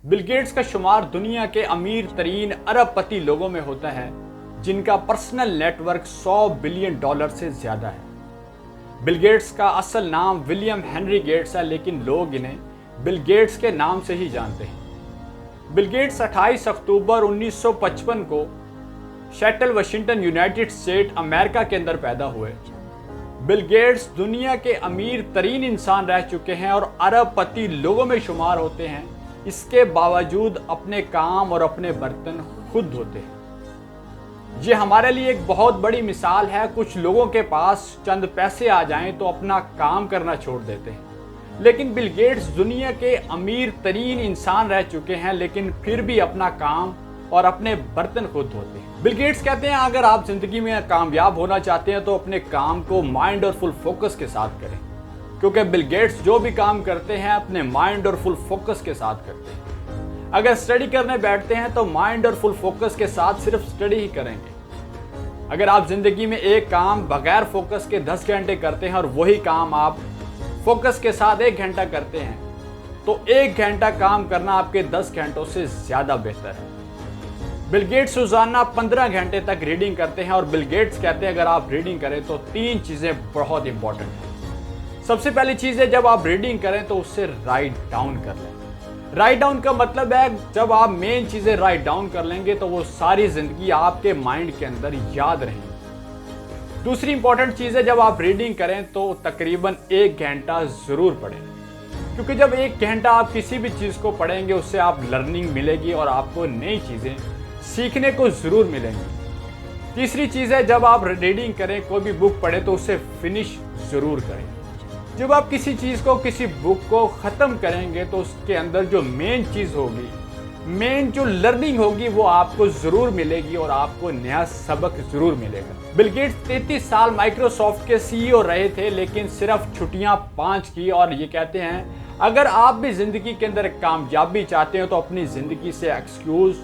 Bill Gates का शुमार दुनिया के अमीर तरीन अरबपति लोगों में होता है जिनका पर्सनल नेटवर्क $100 बिलियन से ज्यादा है। बिल गेट्स का असल नाम विलियम हेनरी गेट्स है, लेकिन लोग इन्हें बिल गेट्स के नाम से ही जानते हैं। बिल गेट्स 28 अक्टूबर 1955 को शैटल वाशिंगटन यूनाइटेड स्टेट अमेरिका के अंदर पैदा हुए। बिल गेट्स दुनिया के अमीर तरीन इंसान रह चुके हैं और अरबपति लोगों में शुमार होते हैं। इसके बावजूद अपने काम और अपने बर्तन खुद धोते हैं। ये हमारे लिए एक बहुत बड़ी मिसाल है। कुछ लोगों के पास चंद पैसे आ जाएं तो अपना काम करना छोड़ देते हैं, लेकिन बिल गेट्स दुनिया के अमीर तरीन इंसान रह चुके हैं, लेकिन फिर भी अपना काम और अपने बर्तन खुद धोते हैं। बिल गेट्स कहते हैं, अगर आप जिंदगी में कामयाब होना चाहते हैं तो अपने काम को माइंड और फुल फोकस के साथ करें, क्योंकि बिल गेट्स जो भी काम करते हैं अपने माइंड और फुल फोकस के साथ करते हैं। अगर स्टडी करने बैठते हैं तो माइंड और फुल फोकस के साथ सिर्फ स्टडी ही करेंगे। अगर आप जिंदगी में एक काम बगैर फोकस के 10 घंटे करते हैं और वही काम आप फोकस के साथ 1 घंटा करते हैं, तो 1 घंटा काम करना आपके 10 घंटों से ज्यादा बेहतर है। बिल गेट्स रोजाना 15 घंटे तक रीडिंग करते हैं और बिल गेट्स कहते हैं अगर आप रीडिंग करें तो 3 चीजें बहुत इंपॉर्टेंट हैं। सबसे पहली चीज है, जब आप रीडिंग करें तो उससे राइट डाउन कर लें। राइट डाउन का मतलब है जब आप मेन चीजें राइट डाउन कर लेंगे तो वो सारी जिंदगी आपके माइंड के अंदर याद रहेंगी। दूसरी इंपॉर्टेंट चीज है, जब आप रीडिंग करें तो तकरीबन 1 घंटा जरूर पढ़ें, क्योंकि जब 1 घंटा आप किसी भी चीज को पढ़ेंगे उससे आप लर्निंग मिलेगी और आपको नई चीजें सीखने को जरूर मिलेंगी। तीसरी चीज है, जब आप रीडिंग करें, कोई भी बुक पढ़े तो उसे फिनिश जरूर करें। जब आप किसी चीज को, किसी बुक को खत्म करेंगे तो उसके अंदर जो मेन चीज होगी, मेन जो लर्निंग होगी वो आपको जरूर मिलेगी और आपको नया सबक जरूर मिलेगा। बिल गेट्स 33 साल माइक्रोसॉफ्ट के सीईओ रहे थे, लेकिन सिर्फ छुट्टियां 5 की, और ये कहते हैं अगर आप भी जिंदगी के अंदर कामयाबी चाहते हो तो अपनी जिंदगी से एक्सक्यूज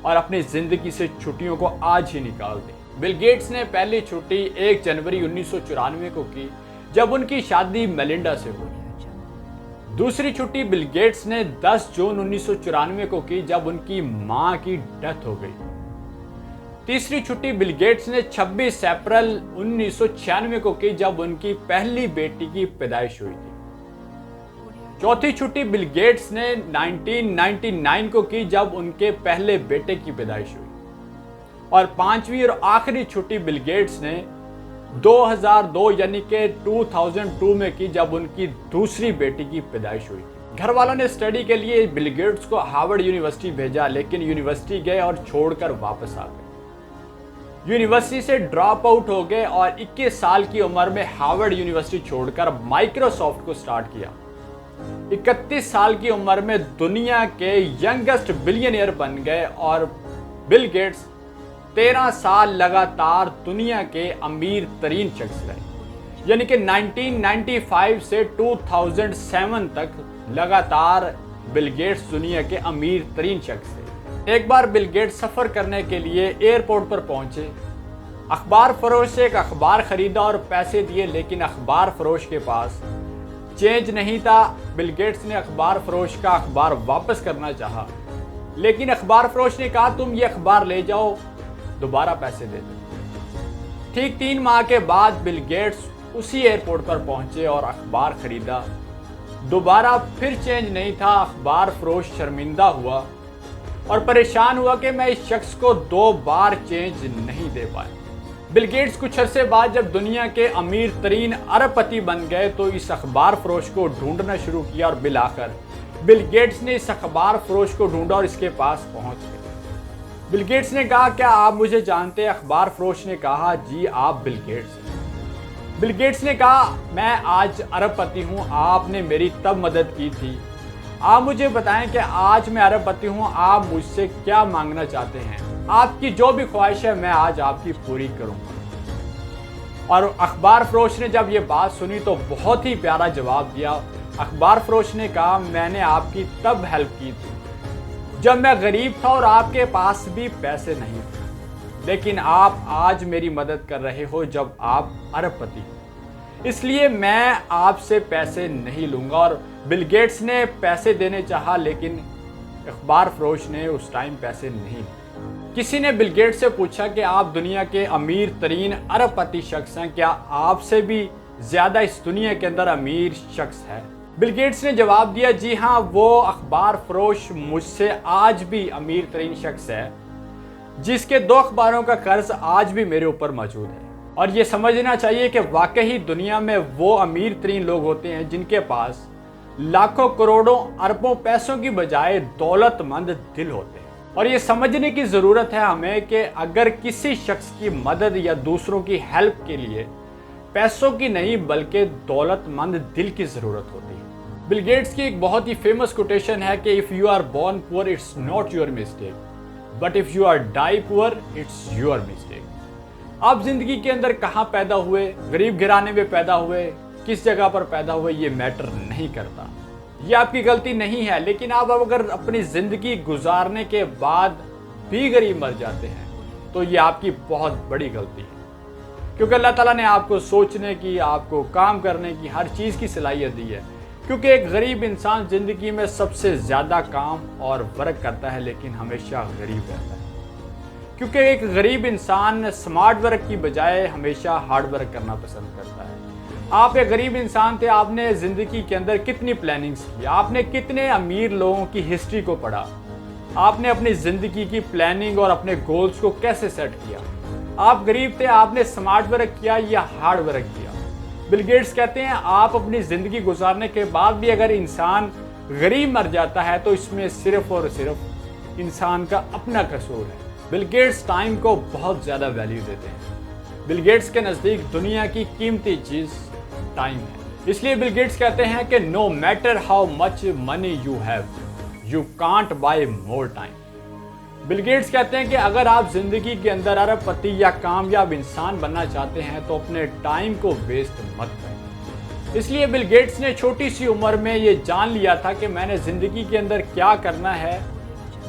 और अपनी जिंदगी से छुट्टियों को आज ही निकाल दें। बिल गेट्स ने पहली छुट्टी 1 जनवरी 1994 को की, जब उनकी शादी मेलिंडा से हुई। दूसरी छुट्टी बिल गेट्स ने 10 जून 1994 को की, जब उनकी मां की डेथ हो गई। तीसरी छुट्टी बिल गेट्स ने 26 अप्रैल 1996 को की, जब उनकी पहली बेटी की पैदाइश हुई थी। चौथी छुट्टी बिल गेट्स ने 1999 को की, जब उनके पहले बेटे की पैदाइश हुई। और पांचवी और आखिरी छुट्टी बिल गेट्स ने 2002 यानी कि 2002 में की, जब उनकी दूसरी बेटी की पैदाइश हुई थी। घर वालों ने स्टडी के लिए बिल गेट्स को हार्वर्ड यूनिवर्सिटी भेजा, लेकिन यूनिवर्सिटी गए और छोड़कर वापस आ गए। यूनिवर्सिटी से ड्रॉप आउट हो गए और 21 साल की उम्र में हार्वर्ड यूनिवर्सिटी छोड़कर माइक्रोसॉफ्ट को स्टार्ट किया। 31 साल की उम्र में दुनिया के यंगेस्ट बिलियनियर बन गए और बिल गेट्स 13 साल लगातार दुनिया के अमीर तरीन शख्स रहे, यानी कि 1995 से 2007 तक लगातार बिल गेट्स दुनिया के अमीर तरीन शख्स थे। एक बार बिल गेट्स सफर करने के लिए एयरपोर्ट पर पहुंचे। अखबार फरोश से एक अखबार खरीदा और पैसे दिए, लेकिन अखबार फरोश के पास चेंज नहीं था। बिल गेट्स ने अखबार फरोश का अखबार वापस करना चाहा, लेकिन अखबार फरोश ने कहा तुम ये अखबार ले जाओ, दोबारा पैसे दे दो। ठीक 3 माह के बाद बिल गेट्स उसी एयरपोर्ट पर पहुंचे और अखबार खरीदा। दोबारा फिर चेंज नहीं था। अखबार फरोश शर्मिंदा हुआ और परेशान हुआ कि मैं इस शख्स को 2 बार चेंज नहीं दे पाया। बिल गेट्स कुछ अरसे बाद जब दुनिया के अमीर तरीन अरबपति बन गए तो इस अखबार फरोश को ढूंढना शुरू किया और बिलाखिर बिल गेट्स ने इस अखबार फरोश को ढूंढा और इसके पास पहुंच गए। बिल गेट्स ने कहा क्या आप मुझे जानते हैं? अखबार फरोश ने कहा जी आप बिल गेट्स हैं। बिल गेट्स ने कहा मैं आज अरबपति हूं, आपने मेरी तब मदद की थी। आप मुझे बताएं कि आज मैं अरबपति हूं, आप मुझसे क्या मांगना चाहते हैं? आपकी जो भी ख्वाहिश है मैं आज आपकी पूरी करूंगा। और अखबार फरोश ने जब ये बात सुनी तो बहुत ही प्यारा जवाब दिया। अखबार फरोश ने कहा मैंने आपकी तब हेल्प की थी जब मैं गरीब था और आपके पास भी पैसे नहीं थे, लेकिन आप आज मेरी मदद कर रहे हो जब आप अरबपति हो, इसलिए मैं आपसे पैसे नहीं लूंगा। और बिल गेट्स ने पैसे देने चाहा, लेकिन اخبار فروش نے اس ٹائم پیسے نہیں لیے۔ کسی نے بل گیٹس سے پوچھا کہ آپ دنیا کے امیر ترین ارب پتی شخص ہیں، کیا آپ سے بھی زیادہ اس دنیا کے اندر امیر شخص ہے؟ بل گیٹس نے جواب دیا، جی ہاں، وہ اخبار فروش مجھ سے آج بھی امیر ترین شخص ہے، جس کے 2 اخباروں کا قرض آج بھی میرے اوپر موجود ہے۔ اور یہ سمجھنا چاہیے کہ واقعی دنیا میں وہ امیر ترین لوگ ہوتے ہیں جن کے پاس لاکھوں کروڑوں اربوں پیسوں کی بجائے دولت مند دل ہوتے ہیں۔ اور یہ سمجھنے کی ضرورت ہے ہمیں کہ اگر کسی شخص کی مدد یا دوسروں کی ہیلپ کے لیے پیسوں کی نہیں بلکہ دولت مند دل کی ضرورت ہوتی ہے۔ بل گیٹس کی ایک بہت ہی فیمس کوٹیشن ہے کہ if you are born poor it's not your mistake but if you are die poor it's your mistake۔ آپ زندگی کے اندر کہاں پیدا ہوئے، غریب گھرانے میں پیدا ہوئے، کس جگہ پر پیدا ہوئے، یہ میٹر نہیں کرتا، یہ آپ کی غلطی نہیں ہے، لیکن آپ اگر اپنی زندگی گزارنے کے بعد بھی غریب مر جاتے ہیں تو یہ آپ کی بہت بڑی غلطی ہے، کیونکہ اللہ تعالیٰ نے آپ کو سوچنے کی، آپ کو کام کرنے کی، ہر چیز کی صلاحیت دی ہے۔ کیونکہ ایک غریب انسان زندگی میں سب سے زیادہ کام اور ورک کرتا ہے لیکن ہمیشہ غریب رہتا ہے، کیونکہ ایک غریب انسان سمارٹ ورک کی بجائے ہمیشہ ہارڈ ورک کرنا پسند کرتا ہے۔ آپ ایک غریب انسان تھے، آپ نے زندگی کے اندر کتنی پلاننگز کی، آپ نے کتنے امیر لوگوں کی ہسٹری کو پڑھا، آپ نے اپنی زندگی کی پلاننگ اور اپنے گولز کو کیسے سیٹ کیا۔ آپ غریب تھے، آپ نے سمارٹ ورک کیا یا ہارڈ ورک کیا۔ بل گیٹس کہتے ہیں آپ اپنی زندگی گزارنے کے بعد بھی اگر انسان غریب مر جاتا ہے تو اس میں صرف اور صرف انسان کا اپنا قصور ہے۔ بل گیٹس ٹائم کو بہت زیادہ ویلیو دیتے ہیں۔ بل گیٹس کے نزدیک دنیا کی قیمتی چیز ٹائم ہے، اس لیے بل گیٹس کہتے ہیں کہ no matter how much money you have, you can't buy more time۔ Bill Gates کہتے ہیں کہ اگر آپ زندگی کے اندر ارب پتی یا کامیاب انسان بننا چاہتے ہیں تو اپنے ٹائم کو ویسٹ مت کریں۔ اس لیے بل گیٹس نے چھوٹی سی عمر میں یہ جان لیا تھا کہ میں نے زندگی کے اندر کیا کرنا ہے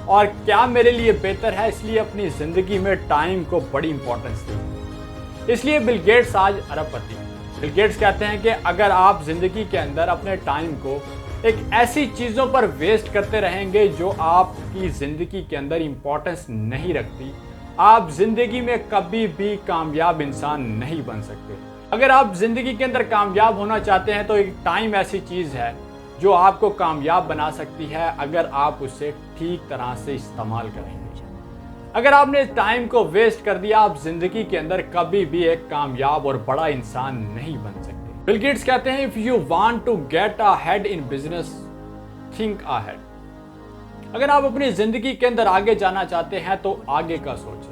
اور کیا میرے لیے بہتر ہے، اس لیے اپنی زندگی میں ٹائم کو بڑی امپورٹنس دی۔ اس لیے بل گیٹس آج ارب پتی۔ بل گیٹس کہتے ہیں کہ اگر آپ زندگی کے اندر اپنے ٹائم کو ایک ایسی چیزوں پر ویسٹ کرتے رہیں گے جو آپ کی زندگی کے اندر امپورٹنس نہیں رکھتی، آپ زندگی میں کبھی بھی کامیاب انسان نہیں بن سکتے۔ اگر آپ زندگی کے اندر کامیاب ہونا چاہتے ہیں تو ایک ٹائم ایسی چیز ہے جو آپ کو کامیاب بنا سکتی ہے اگر آپ اسے ٹھیک طرح سے استعمال کریں گے۔ اگر آپ نے ٹائم کو ویسٹ کر دیا، آپ زندگی کے اندر کبھی بھی ایک کامیاب اور بڑا انسان نہیں بن سکتے۔ بل گیٹس کہتے ہیں if you want to get ahead in business, think ahead۔ اگر آپ اپنی زندگی کے اندر آگے جانا چاہتے ہیں تو آگے کا سوچیں۔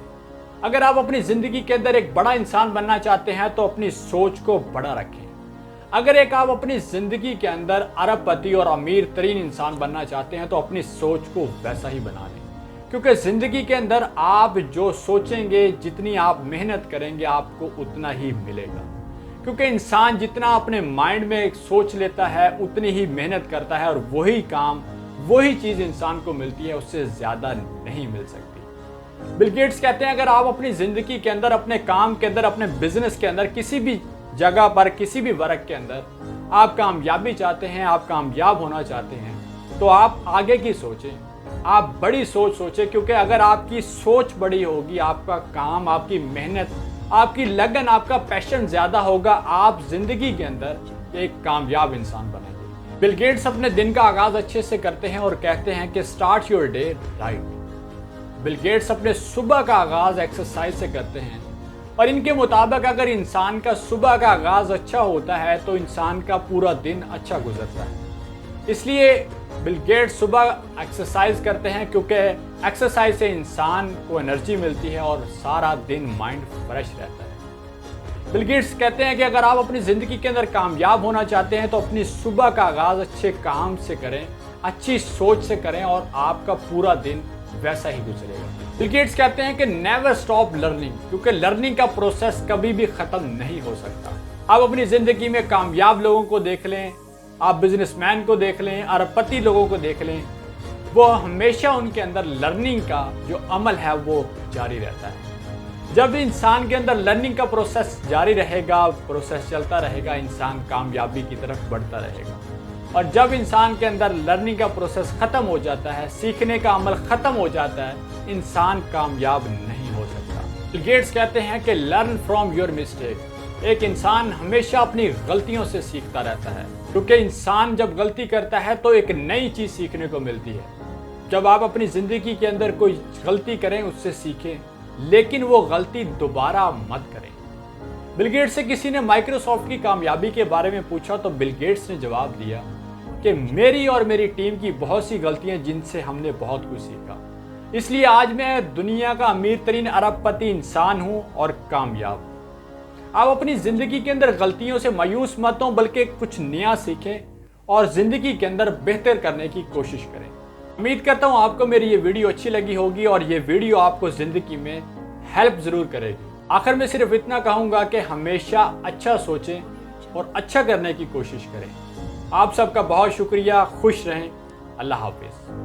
اگر آپ اپنی زندگی کے اندر ایک بڑا انسان بننا چاہتے ہیں تو اپنی سوچ کو بڑا رکھیں۔ اگر آپ اپنی زندگی کے اندر ارب پتی اور امیر ترین انسان بننا چاہتے ہیں تو اپنی سوچ کو ویسا ہی بنا لیں، کیونکہ زندگی کے اندر آپ جو سوچیں گے، جتنی آپ محنت کریں گے، آپ کو اتنا ہی ملے گا، کیونکہ انسان جتنا اپنے مائنڈ میں ایک سوچ لیتا ہے اتنی ہی محنت کرتا ہے اور وہی کام، وہی چیز انسان کو ملتی ہے، اس سے زیادہ نہیں مل سکتی۔ بل گیٹس کہتے ہیں اگر آپ اپنی زندگی کے اندر، اپنے کام کے اندر، اپنے بزنس کے اندر، کسی بھی جگہ پر، کسی بھی ورک کے اندر آپ کامیابی چاہتے ہیں، آپ کامیاب ہونا چاہتے ہیں تو آپ آگے کی سوچیں، آپ بڑی سوچ سوچیں، کیونکہ اگر آپ کی سوچ بڑی ہوگی، آپ کا کام، آپ کی محنت، آپ کی لگن، آپ کا پیشن زیادہ ہوگا، آپ زندگی کے اندر ایک کامیاب انسان بنیں گے۔ بل گیٹس اپنے دن کا آغاز اچھے سے کرتے ہیں اور کہتے ہیں کہ start your day right. Bill Gates اپنے صبح کا آغاز ایکسرسائز سے کرتے ہیں اور ان کے مطابق اگر انسان کا صبح کا آغاز اچھا ہوتا ہے تو انسان کا پورا دن اچھا گزرتا ہے۔ اس لیے بل گیٹس صبح ایکسرسائز کرتے ہیں، کیونکہ ایکسرسائز سے انسان کو انرجی ملتی ہے اور سارا دن مائنڈ فریش رہتا ہے۔ بل گیٹس کہتے ہیں کہ اگر آپ اپنی زندگی کے اندر کامیاب ہونا چاہتے ہیں تو اپنی صبح کا آغاز اچھے کام سے کریں، اچھی سوچ سے کریں اور آپ کا پورا دن ویسا ہی گزرے گا۔ بل گیٹس کہتے ہیں کہ نیور سٹاپ لرننگ، کیونکہ لرننگ کا پروسیس کبھی بھی ختم نہیں ہو سکتا۔ آپ اپنی زندگی میں کامیاب لوگوں کو دیکھ لیں، آپ بزنس مین کو دیکھ لیں، ارب پتی لوگوں کو دیکھ لیں، وہ ہمیشہ ان کے اندر لرننگ کا جو عمل ہے وہ جاری رہتا ہے۔ جب انسان کے اندر لرننگ کا پروسیس جاری رہے گا، پروسیس چلتا رہے گا، انسان کامیابی کی طرف بڑھتا رہے گا۔ और जब इंसान के अंदर लर्निंग का प्रोसेस खत्म हो जाता है, सीखने का अमल खत्म हो जाता है, इंसान कामयाब नहीं हो सकता। बिल गेट्स कहते हैं कि लर्न फ्रॉम योर मिस्टेक। एक इंसान हमेशा अपनी गलतियों से सीखता रहता है, क्योंकि इंसान जब गलती करता है तो एक नई चीज सीखने को मिलती है। जब आप अपनी जिंदगी के अंदर कोई गलती करें, उससे सीखें, लेकिन वो गलती दोबारा मत करें। बिल गेट्स से किसी ने माइक्रोसॉफ्ट की कामयाबी के बारे में पूछा तो बिल गेट्स ने जवाब दिया कि मेरी और मेरी टीम की बहुत सी गलतियां जिनसे हमने बहुत कुछ सीखा, इसलिए आज मैं दुनिया का अमीर तरीन अरबपति इंसान हूं और कामयाब। आप अपनी जिंदगी के अंदर गलतियों से मायूस मत हो, बल्कि कुछ नया सीखें और जिंदगी के अंदर बेहतर करने की कोशिश करें। उम्मीद करता हूं आपको मेरी ये वीडियो अच्छी लगी होगी और ये वीडियो आपको जिंदगी में हेल्प जरूर करेगी। आखिर में सिर्फ इतना कहूंगा कि हमेशा अच्छा सोचें और अच्छा करने की कोशिश करें। आप सबका बहुत शुक्रिया। खुश रहें। अल्लाह हाफिज।